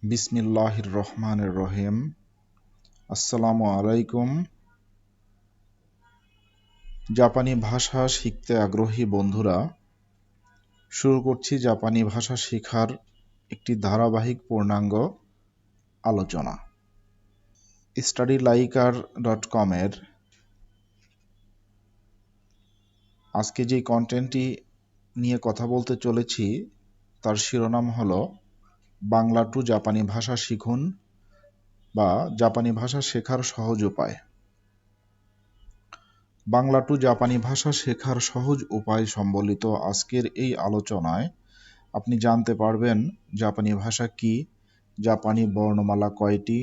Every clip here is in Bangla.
বিসমিল্লাহির রহমানির রহিম। আসসালামু আলাইকুম। জাপানি ভাষা শিখতে আগ্রহী বন্ধুরা, শুরু করছি জাপানি ভাষা শেখার একটি ধারাবাহিক পূর্ণাঙ্গ আলোচনা। studyliker.com এর আজকে যে কন্টেন্টটি নিয়ে কথা বলতে চলেছি তার শিরোনাম হলো বাংলা টু জাপানি ভাষা শিখুন বা জাপানি ভাষা শেখার সহজ উপায়। বাংলা টু জাপানি ভাষা শেখার সহজ উপায় সম্বলিত আজকের এই আলোচনায় আপনি জানতে পারবেন জাপানি ভাষা কি, জাপানি বর্ণমালা কয়টি,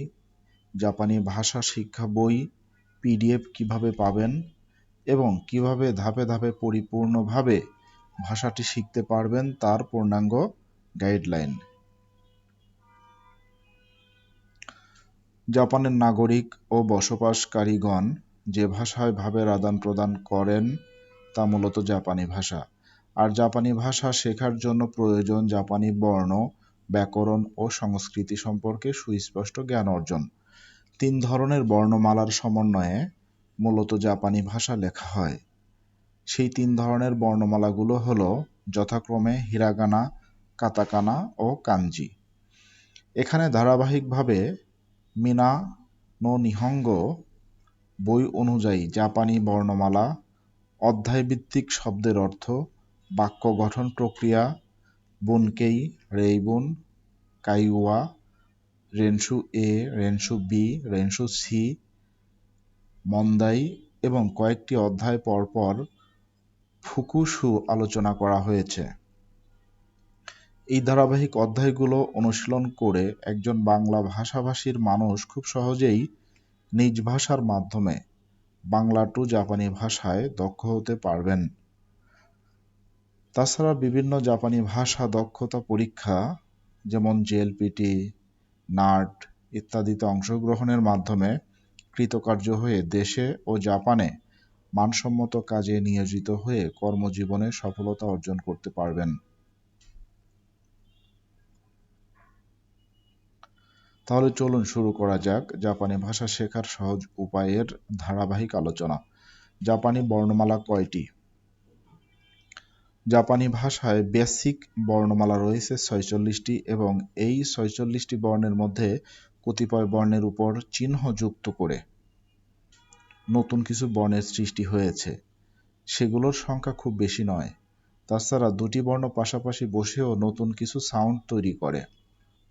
জাপানি ভাষা শিক্ষা বই পিডিএফ কিভাবে পাবেন এবং কিভাবে ধাপে ধাপে পরিপূর্ণভাবে ভাষাটি শিখতে পারবেন তার পূর্ণাঙ্গ গাইডলাইন। জাপানের নাগরিক ও বসবাসকারীগণ যে ভাষায় ভাবের আদান প্রদান করেন তা মূলত জাপানি ভাষা। আর জাপানি ভাষা শেখার জন্য প্রয়োজন জাপানি বর্ণ, ব্যাকরণ ও সংস্কৃতি সম্পর্কে সুস্পষ্ট জ্ঞান অর্জন। 3 ধরনের বর্ণমালার সমন্বয়ে মূলত জাপানি ভাষা লেখা হয়। সেই 3 ধরনের বর্ণমালাগুলো হলো যথাক্রমে হিরাগানা, কাতাকানা ও কাঞ্জি। এখানে ধারাবাহিকভাবে মিনা নো নিহঙ্গ বই অনুযায়ী জাপানি বর্ণমালা, অধ্যায়ভিত্তিক শব্দের অর্থ, বাক্য গঠন প্রক্রিয়া, বুনকেই, রেইবুন, কাইওয়া, রেনশু এ, রেনশু বি, রেনশু সি, মন্দাই এবং কয়েকটি অধ্যায় পরপর ফুকুশু আলোচনা করা হয়েছে। এই ধারাবাহিক অধ্যায়গুলো অনুশীলন করে একজন বাংলা ভাষাভাষীর মানুষ খুব সহজেই নিজ ভাষার মাধ্যমে বাংলা টু জাপানি ভাষায় দক্ষ হতে পারবেন। তাছাড়া বিভিন্ন জাপানি ভাষা দক্ষতা পরীক্ষা যেমন জেএলপিটি, নার্ট ইত্যাদিতে অংশগ্রহণের মাধ্যমে কৃতকার্য হয়ে দেশে ও জাপানে মানসম্মত কাজে নিয়োজিত হয়ে কর্মজীবনে সফলতা অর্জন করতে পারবেন। তাহলে চলুন শুরু করা যাক জাপানি ভাষা শেখার সহজ উপায়ের ধারাবাহিক আলোচনা। জাপানি বর্ণমালা কয়টি? জাপানি ভাষায় বেসিক বর্ণমালা রয়েছে 46টি এবং এই 46টি বর্ণের মধ্যে কতিপয় বর্ণের উপর চিহ্ন যুক্ত করে নতুন কিছু বর্ণের সৃষ্টি হয়েছে। সেগুলোর সংখ্যা খুব বেশি নয়। তাছাড়া দুটি বর্ণ পাশাপাশি বসেও নতুন কিছু সাউন্ড তৈরি করে।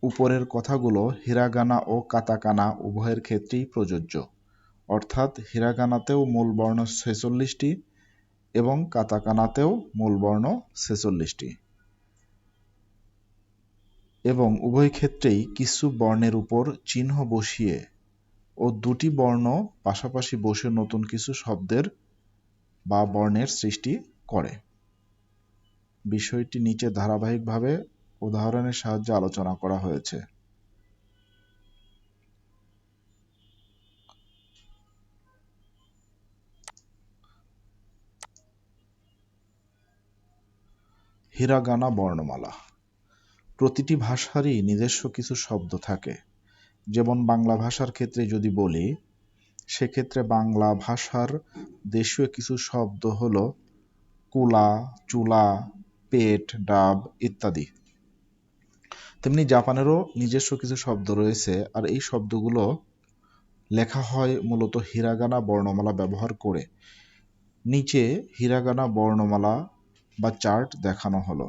উপরের কথাগুলো হিরাগানা ও কাতাকানা উভয়ের ক্ষেত্রেই প্রযোজ্য, অর্থাৎ হিরাগানাতেও মূল বর্ণ 46টি এবং কাতাকানাতেও মূল বর্ণ 46টি এবং উভয় ক্ষেত্রেই কিছু বর্ণের উপর চিহ্ন বসিয়ে ও দুটি বর্ণ পাশাপাশি বসে নতুন কিছু শব্দের বা বর্ণের সৃষ্টি করে। বিষয়টি নিচে ধারাবাহিকভাবে উদাহরণের সাহায্যে আলোচনা করা হয়েছে। হিরাগানা বর্ণমালা। প্রতিটি ভাষারই নিজস্ব কিছু শব্দ থাকে। যেমন বাংলা ভাষার ক্ষেত্রে যদি বলি, সেক্ষেত্রে বাংলা ভাষার দেশীয় কিছু শব্দ হলো কুলা, চুলা, পেট, ডাব ইত্যাদি। তেমনি জাপানেরও নিজস্ব কিছু শব্দ রয়েছে, আর এই শব্দগুলো লেখা হয় মূলত হিরাগানা বর্ণমালা ব্যবহার করে। নিচে হিরাগানা বর্ণমালা বা চার্ট দেখানো হলো।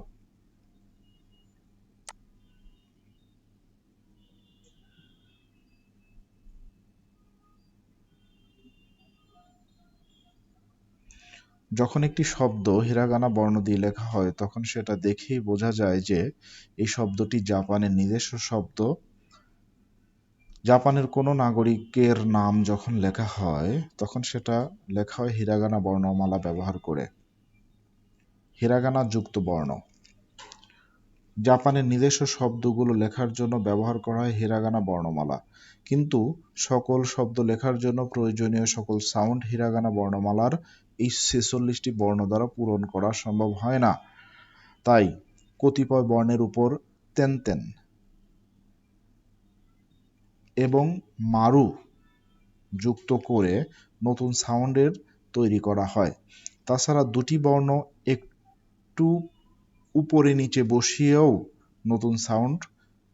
যখন একটি শব্দ হিরাগানা বর্ণ দিয়ে লেখা হয় তখন সেটা দেখেই বোঝা যায় যে এই শব্দটি জাপানের নিজস্ব শব্দ। জাপানের কোনো নাগরিকের নাম যখন লেখা হয় তখন সেটা লেখা হয় হিরাগানা বর্ণমালা ব্যবহার করে। হিরাগানা যুক্ত বর্ণ। জাপানের নিজস্ব শব্দগুলো লেখার জন্য ব্যবহার করা হয় হিরাগানা বর্ণমালা, কিন্তু সকল শব্দ লেখার জন্য প্রয়োজনীয় সকল সাউন্ড হিরাগানা বর্ণমালার এই 46টি বর্ণ দ্বারা পূরণ করা সম্ভব হয় না। তাই কতিপয় বর্ণের উপর তেন তেন এবং মারু যুক্ত করে নতুন সাউন্ডের তৈরি করা হয়। তাছাড়া দুটি বর্ণ একটু উপরে নিচে বসিয়েও নতুন সাউন্ড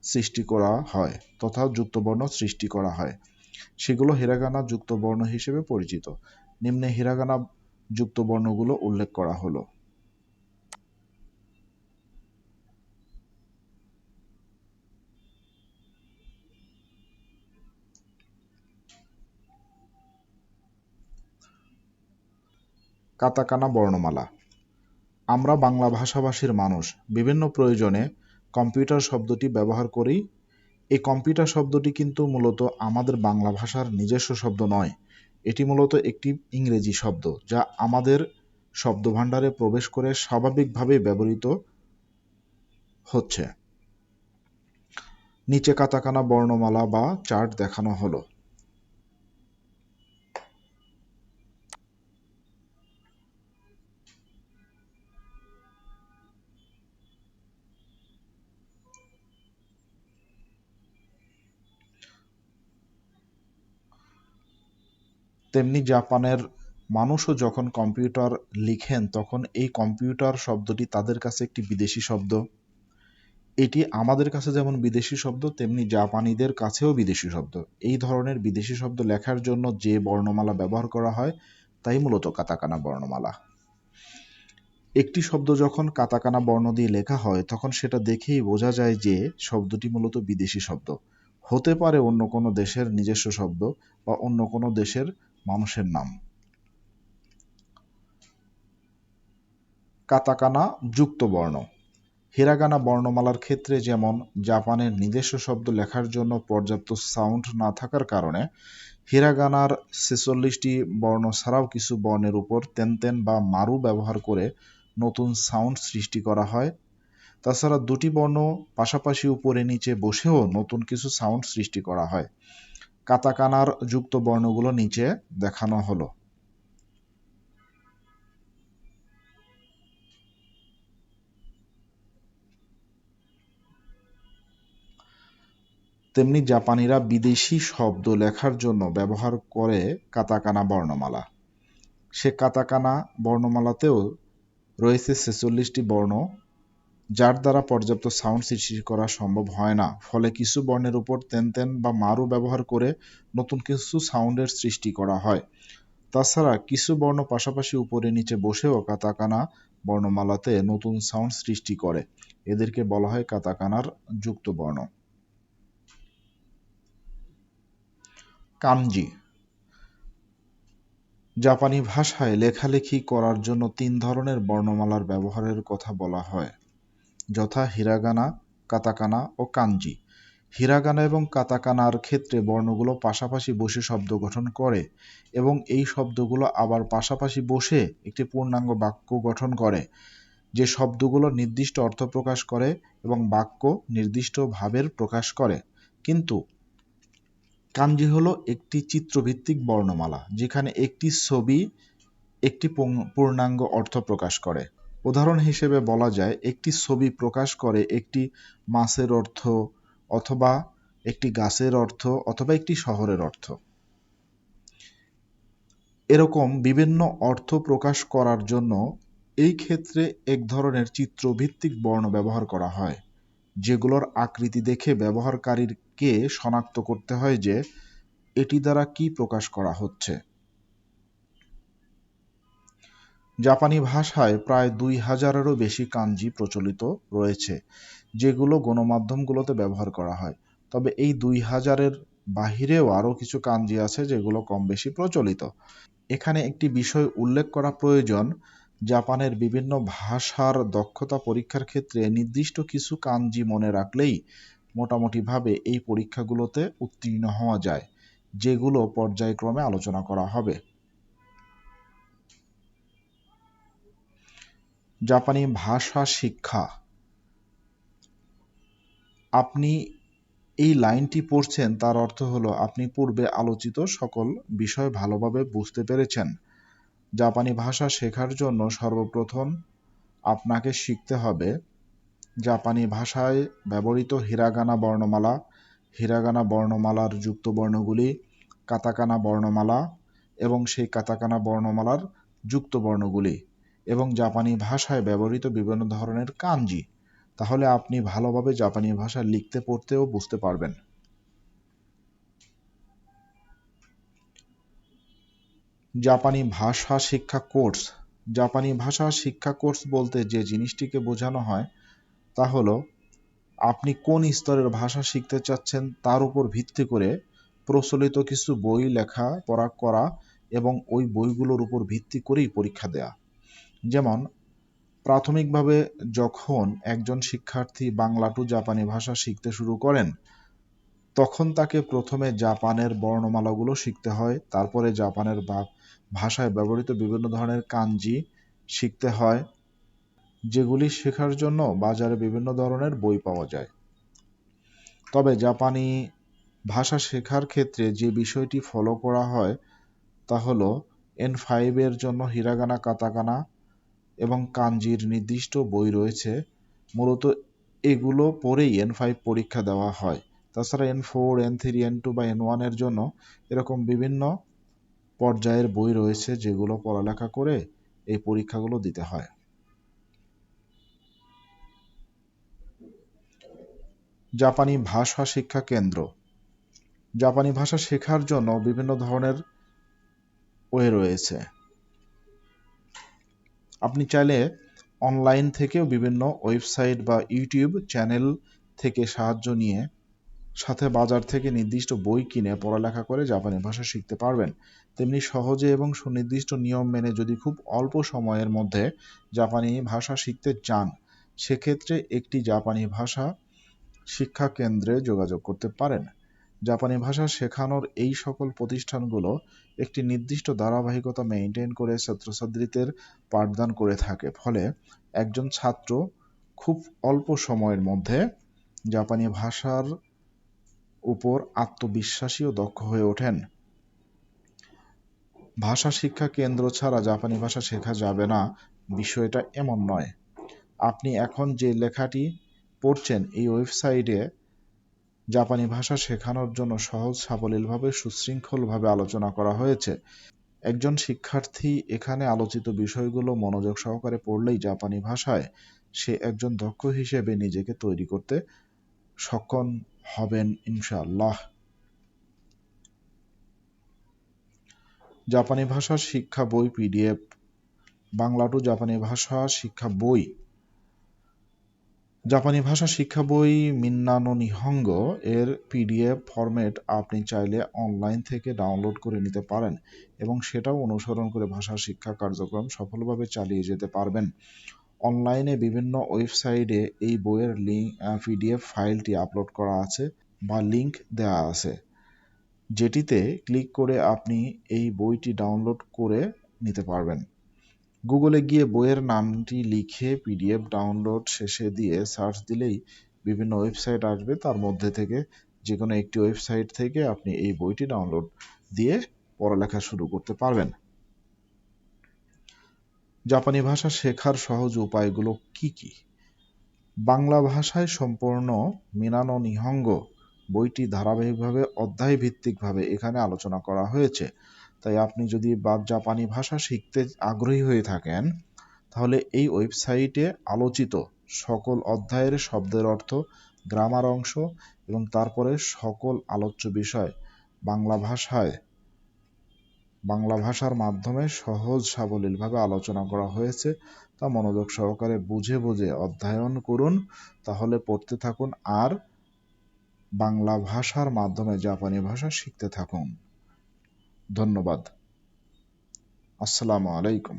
সৃষ্টি করা হয় তথা যুক্তবর্ণ সৃষ্টি করা হয়। সেগুলো হিরাগানা যুক্তবর্ণ হিসেবে পরিচিত। নিম্নে হিরাগানা যুক্তবর্ণগুলো উল্লেখ করা হলো। কাতাকানা বর্ণমালা। আমরা বাংলা ভাষাভাষীর মানুষ বিভিন্ন প্রয়োজনে কম্পিউটার শব্দটি ব্যবহার করি। এই কম্পিউটার শব্দটি কিন্তু মূলত আমাদের বাংলা ভাষার নিজস্ব শব্দ নয়। এটি মূলত একটি ইংরেজি শব্দ যা আমাদের শব্দভাণ্ডারে প্রবেশ করে স্বাভাবিকভাবে ব্যবহৃত হচ্ছে। নিচে কাতাকানা বর্ণমালা বা চার্ট দেখানো হলো। তেমনি জাপানের মানুষও যখন কম্পিউটার লিখেন তখন এই কম্পিউটার শব্দটি তাদের কাছে একটি বিদেশি শব্দ। এটি আমাদের কাছে যেমন বিদেশি শব্দ তেমনি জাপানিদের কাছেও বিদেশি শব্দ। এই ধরনের বিদেশি শব্দ লেখার জন্য যে বর্ণমালা ব্যবহার করা হয় তাই মূলত কাতাকানা বর্ণমালা। একটি শব্দ যখন কাতাকানা বর্ণ দিয়ে লেখা হয় তখন সেটা দেখেই বোঝা যায় যে শব্দটি মূলত বিদেশি শব্দ। হতে পারে অন্য কোনো দেশের নিজস্ব শব্দ বা অন্য কোনো দেশের মানুষের নাম। কাতাকানা যুক্ত বর্ণ। হিরাগানা বর্ণমালার ক্ষেত্রে যেমন জাপানের নিজস্ব শব্দ লেখার জন্য পর্যাপ্ত সাউন্ড না থাকার কারণে হিরাগানার 46টি বর্ণ ছাড়াও কিছু বর্ণের উপর তেনতেন বা মারু ব্যবহার করে নতুন সাউন্ড সৃষ্টি করা হয়। তাছাড়া দুটি বর্ণ পাশাপাশি উপরে নিচে বসেও নতুন কিছু সাউন্ড সৃষ্টি করা হয়। কাতাকানার যুক্ত বর্ণগুলো নিচে দেখানো হলো। তেমনি জাপানিরা বিদেশি শব্দ লেখার জন্য ব্যবহার করে কাতাকানা বর্ণমালা। সে কাতাকানা বর্ণমালাতেও রয়েছে 46টি বর্ণ যার দ্বারা পর্যাপ্ত সাউন্ড সৃষ্টি করা সম্ভব হয় না। ফলে কিছু বর্ণের উপর তেনতেন বা মারু ব্যবহার করে নতুন কিছু সাউন্ডের সৃষ্টি করা হয়। তাছাড়া কিছু বর্ণ পাশাপাশি উপরে নিচে বসেও কাতাকানা বর্ণমালাতে নতুন সাউন্ড সৃষ্টি করে। এদেরকে বলা হয় কাতাকানার যুক্ত বর্ণ। কানজি। জাপানি ভাষায় লেখালেখি করার জন্য 3 ধরনের বর্ণমালার ব্যবহারের কথা বলা হয়, যথা হিরাগানা, কাতাকানা ও কানজি। হিরাগানা এবং কাতাকানার ক্ষেত্রে বর্ণগুলো পাশাপাশি বসে শব্দ গঠন করে এবং এই শব্দগুলো আবার পাশাপাশি বসে একটি পূর্ণাঙ্গ বাক্য গঠন করে, যে শব্দগুলো নির্দিষ্ট অর্থ প্রকাশ করে এবং বাক্য নির্দিষ্ট ভাবের প্রকাশ করে। কিন্তু কানজি হলো একটি চিত্রভিত্তিক বর্ণমালা যেখানে একটি ছবি একটি পূর্ণাঙ্গ অর্থ প্রকাশ করে। উদাহরণ হিসেবে বলা যায় একটি ছবি প্রকাশ করে একটি মাছের অর্থ অথবা একটি গাছের অর্থ অথবা একটি শহরের অর্থ। এরকম বিভিন্ন অর্থ প্রকাশ করার জন্য এই ক্ষেত্রে এক ধরনের চিত্রভিত্তিক বর্ণ ব্যবহার করা হয়, যেগুলোর আকৃতি দেখে ব্যবহারকারীকে শনাক্ত করতে হয় যে এটি দ্বারা কি প্রকাশ করা হচ্ছে। জাপানি ভাষায় প্রায় 2000-এরও বেশি কানজি প্রচলিত রয়েছে, যেগুলো গণমাধ্যমগুলোতে ব্যবহার করা হয়। তবে এই 2000-এর বাহিরেও আরও কিছু কানজি আছে যেগুলো কম বেশি প্রচলিত। এখানে একটি বিষয় উল্লেখ করা প্রয়োজন, জাপানের বিভিন্ন ভাষার দক্ষতা পরীক্ষার ক্ষেত্রে নির্দিষ্ট কিছু কানজি মনে রাখলেই মোটামুটিভাবে এই পরীক্ষাগুলোতে উত্তীর্ণ হওয়া যায়, যেগুলো পর্যায়ক্রমে আলোচনা করা হবে। জাপানি ভাষা শিক্ষা। আপনি এই লাইনটি পড়ছেন তার অর্থ হলো আপনি পূর্বে আলোচিত সকল বিষয় ভালোভাবে বুঝতে পেরেছেন। জাপানি ভাষা শেখার জন্য সর্বপ্রথম আপনাকে শিখতে হবে জাপানি ভাষায় ব্যবহৃত হিরাগানা বর্ণমালা হিরাগানা বর্ণমালার যুক্ত বর্ণগুলি, কাতাকানা বর্ণমালা এবং সেই কাতাকানা বর্ণমালার যুক্ত বর্ণগুলি, এবং জাপানি ভাষায় ব্যবহৃত বিভিন্ন ধরনের কানজি। তাহলে আপনি ভালোভাবে জাপানি ভাষা লিখতে, পড়তে ও বুঝতে পারবেন। জাপানি ভাষা শিক্ষা কোর্স। জাপানি ভাষা শিক্ষা কোর্স বলতে যে জিনিসটিকে বোঝানো হয় তা হলো আপনি কোন স্তরের ভাষা শিখতে চাচ্ছেন তার উপর ভিত্তি করে প্রচলিত কিছু বই লেখা পড়া করা এবং ওই বইগুলোর উপর ভিত্তি করেই পরীক্ষা দেয়া। যেমন প্রাথমিকভাবে যখন একজন শিক্ষার্থী বাংলা টু জাপানি ভাষা শিখতে শুরু করেন, তখন তাকে প্রথমে জাপানের বর্ণমালাগুলো শিখতে হয়, তারপরে জাপানের ভাষায় ব্যবহৃত বিভিন্ন ধরনের কানজি শিখতে হয়, যেগুলি শেখার জন্য বাজারে বিভিন্ন ধরনের বই পাওয়া যায়। তবে জাপানি ভাষা শেখার ক্ষেত্রে যে বিষয়টি ফলো করা হয় তা হলো N5 এর জন্য হিরাগানা, কাতাকানা এবং কানজির নির্দিষ্ট বই রয়েছে। মূলত এগুলো পড়েই N5 পরীক্ষা দেওয়া হয়। তাছাড়া N4, N3, N2 বা N1 এর জন্য এরকম বিভিন্ন পর্যায়ের বই রয়েছে যেগুলো পড়ালেখা করে এই পরীক্ষাগুলো দিতে হয়। জাপানি ভাষা শিক্ষা কেন্দ্র। জাপানি ভাষা শেখার জন্য বিভিন্ন ধরনের ওয়ে রয়েছে। আপনি চাইলে অনলাইন থেকেও বিভিন্ন ওয়েবসাইট বা ইউটিউব চ্যানেল থেকে সাহায্য নিয়ে সাথে বাজার থেকে নির্দিষ্ট বই কিনে পড়ালেখা করে জাপানি ভাষা শিখতে পারবেন। তেমনি সহজে এবং সুনির্দিষ্ট নিয়ম মেনে যদি খুব অল্প সময়ের মধ্যে জাপানি ভাষা শিখতে চান, সেক্ষেত্রে একটি জাপানি ভাষা শিক্ষা কেন্দ্রে যোগাযোগ করতে পারেন। জাপানি ভাষা শেখানোর এই সকল প্রতিষ্ঠানগুলো একটি নির্দিষ্ট ধারাবাহিকতা মেইনটেইন করে ছাত্রছাত্রীদের পাঠদান করে থাকে, ফলে একজন ছাত্র খুব অল্প সময়ের মধ্যে জাপানি ভাষার উপর আত্মবিশ্বাসী ও দক্ষ হয়ে ওঠেন। ভাষা শিক্ষা কেন্দ্র ছাড়া জাপানি ভাষা শেখা যাবে না, বিষয়টা এমন নয়। আপনি এখন যে লেখাটি পড়ছেন এই ওয়েবসাইটে জাপানি ভাষা শেখানোর জন্য সহজ সাবলীলভাবে সুশৃঙ্খলভাবে আলোচনা করা হয়েছে। একজন শিক্ষার্থী এখানে আলোচিত বিষয়গুলো মনোযোগ সহকারে পড়লেই জাপানি ভাষায় সে একজন দক্ষ হিসেবে নিজেকে তৈরি করতে সক্ষম হবেন ইনশাআল্লাহ। জাপানি ভাষা শিক্ষা বই পিডিএফ। বাংলা টু জাপানি ভাষা শিক্ষা বই। জাপানি ভাষা শিক্ষা বই মিন্না নো নিহঙ্গ এর পিডিএফ ফরম্যাট আপনি চাইলে অনলাইন থেকে ডাউনলোড করে নিতে পারেন এবং সেটাও অনুসরণ করে ভাষা শিক্ষা কার্যক্রম সফলভাবে চালিয়ে যেতে পারবেন। অনলাইনে বিভিন্ন ওয়েবসাইটে এই বইয়ের পিডিএফ ফাইলটি আপলোড করা আছে বা লিংক দেওয়া আছে, যেটিতে ক্লিক করে আপনি এই বইটি ডাউনলোড করে নিতে পারবেন। গুগলে গিয়ে বইয়ের নামটি লিখে পিডিএফ ডাউনলোড শেষে দিয়ে সার্চ দিলেই বিভিন্ন ওয়েবসাইট আসবে, তার মধ্যে থেকে যে কোনো একটি ওয়েবসাইট থেকে আপনি এই বইটি ডাউনলোড দিয়ে পড়ালেখা শুরু করতে পারবেন। জাপানি ভাষা শেখার সহজ উপায়গুলো কি কি? বাংলা ভাষায় সম্পূর্ণ মিনা নো নিহঙ্গ বইটি ধারাবাহিকভাবে অধ্যায় ভিত্তিকভাবে এখানে আলোচনা করা হয়েছে। তাই আপনি যদি জাপানি ভাষা শিখতে আগ্রহী হয়ে থাকেন, তাহলে এই ওয়েবসাইটে আলোচিত সকল অধ্যায়ের শব্দের অর্থ, গ্রামার অংশ এবং তারপরে সকল আলোচ্য বিষয় বাংলা ভাষার মাধ্যমে সহজ সাবলীলভাবে আলোচনা করা হয়েছে। তা মনোযোগ সহকারে বুঝে বুঝে অধ্যয়ন করুন, তাহলে পড়তে থাকুন আর বাংলা ভাষার মাধ্যমে জাপানি ভাষা শিখতে থাকুন। ধন্যবাদ। আসসালামু আলাইকুম।